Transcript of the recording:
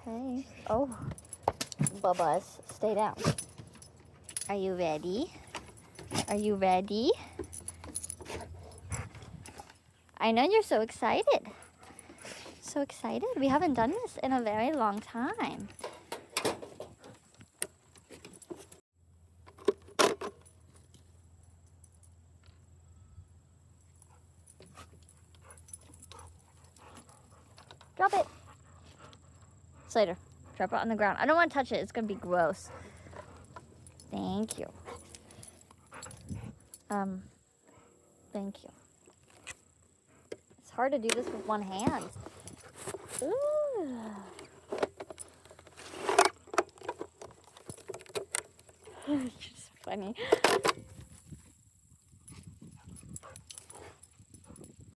Okay. Oh, Bubba's, stay down. Are you ready? Are you ready? I know you're so excited. So excited. We haven't done this in a very long time. Drop it. Slater, drop it on the ground. I don't want to touch it. It's going to be gross. Thank you. Thank you. It's hard to do this with one hand. Ooh. It's just funny.